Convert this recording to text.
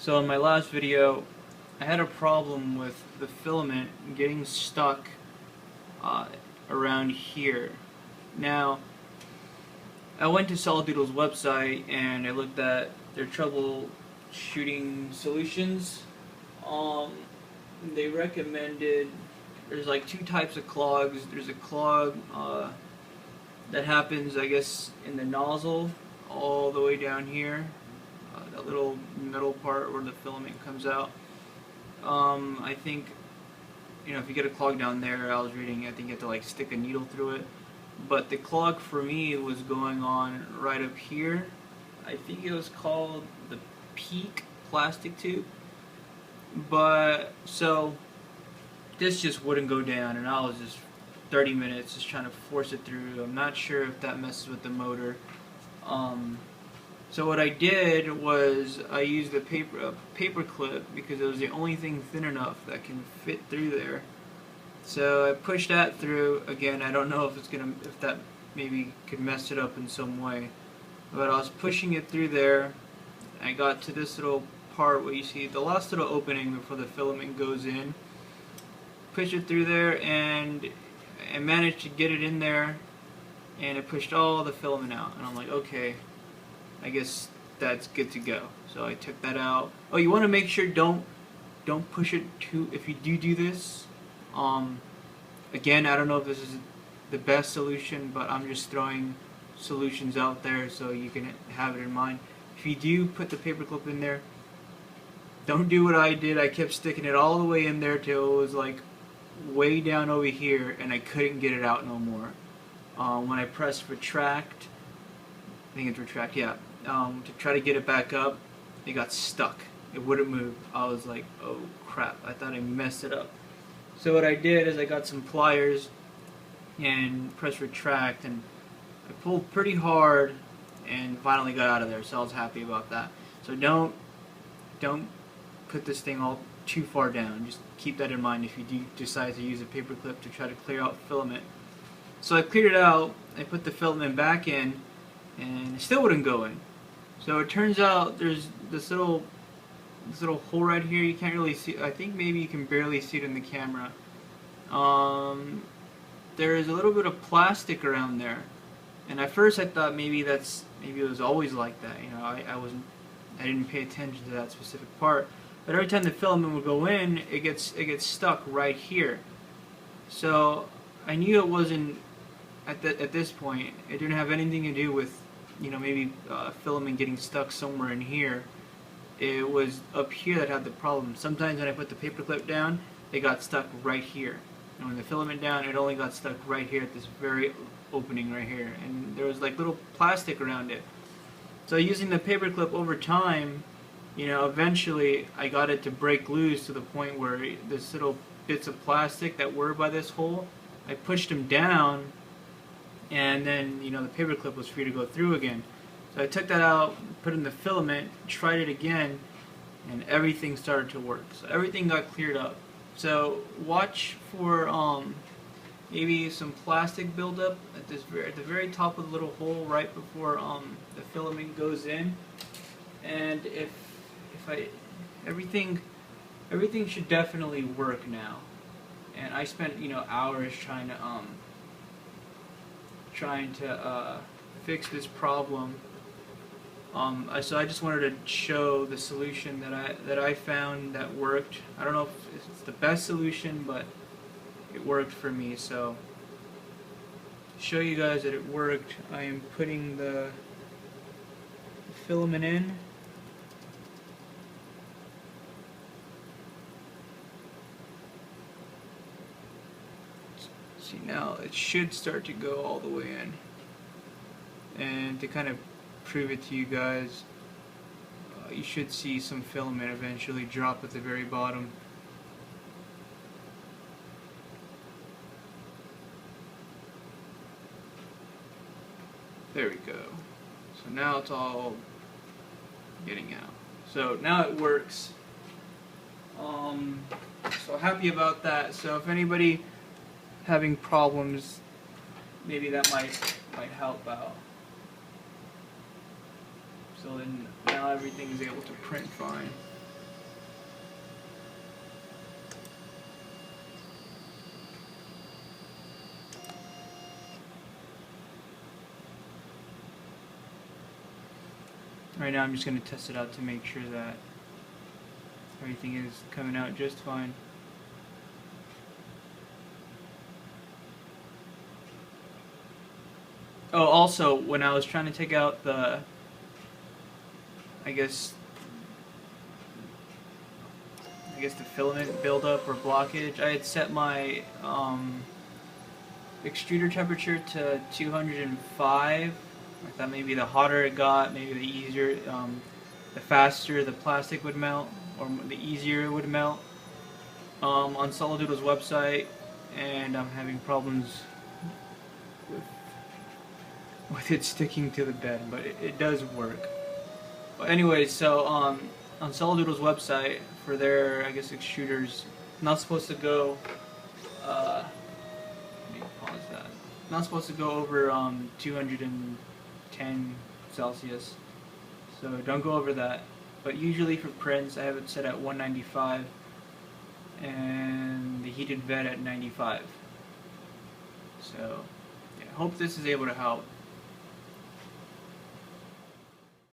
So in my last video, I had a problem with the filament getting stuck around here. Now, I went to Solidoodle's website and I looked at their troubleshooting solutions. They recommended, there's like two types of clogs. There's a clog that happens, I guess, in the nozzle all the way down here. That little middle part where the filament comes out. I think, if you get a clog down there, I was reading, I think you have to like stick a needle through it. But the clog for me was going on right up here. I think it was called the peak plastic tube. But, so, this just wouldn't go down, and I was just 30 minutes just trying to force it through. I'm not sure if that messes with the motor. So what I did was I used a paper clip because it was the only thing thin enough that can fit through there. So I pushed that through. Again, I don't know if that maybe could mess it up in some way, but I was pushing it through there. I got to this little part where you see the last little opening before the filament goes in. Push it through there, and I managed to get it in there, and it pushed all the filament out. And I'm like, okay, I guess that's good to go. So I took that out. Oh, you want to make sure don't push it too. If you do this, again, I don't know if this is the best solution, but I'm just throwing solutions out there so you can have it in mind. If you do put the paper clip in there, don't do what I did. I kept sticking it all the way in there till it was like way down over here, and I couldn't get it out no more. When I pressed retract, I think it's retract, yeah, to try to get it back up, it got stuck. It wouldn't move. I was like, oh crap, I thought I messed it up. So what I did is I got some pliers and pressed retract, and I pulled pretty hard and finally got out of there, so I was happy about that. So don't put this thing all too far down. Just keep that in mind if you do decide to use a paper clip to try to clear out filament. So I cleared it out, I put the filament back in, and it still wouldn't go in. So it turns out there's this little hole right here. You can't really see. I think maybe you can barely see it in the camera. There is a little bit of plastic around there, and at first I thought maybe it was always like that. I didn't pay attention to that specific part. But every time the filament would go in, it gets stuck right here. So I knew it wasn't at this point. It didn't have anything to do with maybe filament getting stuck somewhere in here. It was up here that had the problem. Sometimes when I put the paper clip down, it got stuck right here. And when the filament down, it only got stuck right here at this very opening right here. And there was like little plastic around it. So using the paper clip over time, eventually I got it to break loose to the point where this little bits of plastic that were by this hole, I pushed them down, and then the paper clip was free to go through again. So I took that out, put in the filament, tried it again, and everything started to work. So everything got cleared up. So watch for maybe some plastic buildup at the very top of the little hole right before the filament goes in. And everything should definitely work now. And I spent hours trying to fix this problem. So I just wanted to show the solution that I found that worked. I don't know if it's the best solution, but it worked for me. So to show you guys that it worked, I am putting the filament in. See, now it should start to go all the way in. And to kind of prove it to you guys, you should see some filament eventually drop at the very bottom. There we go. So now it's all getting out. So now it works. So happy about that. So if anybody having problems, maybe that might help out. So then now everything is able to print fine. Right now I'm just going to test it out to make sure that everything is coming out just fine. Oh, also, when I was trying to take out the, I guess the filament buildup or blockage, I had set my extruder temperature to 205. I thought maybe the hotter it got, maybe the easier, the faster the plastic would melt, or the easier it would melt. On Solidoodle's website, and I'm having problems with it sticking to the bed, but it does work. But anyway, so on Solidoodle's website, for their, I guess, extruders, not supposed to go, let me pause that, not supposed to go over 210 Celsius, so don't go over that. But usually for prints, I have it set at 195, and the heated bed at 95. So, yeah, hope this is able to help.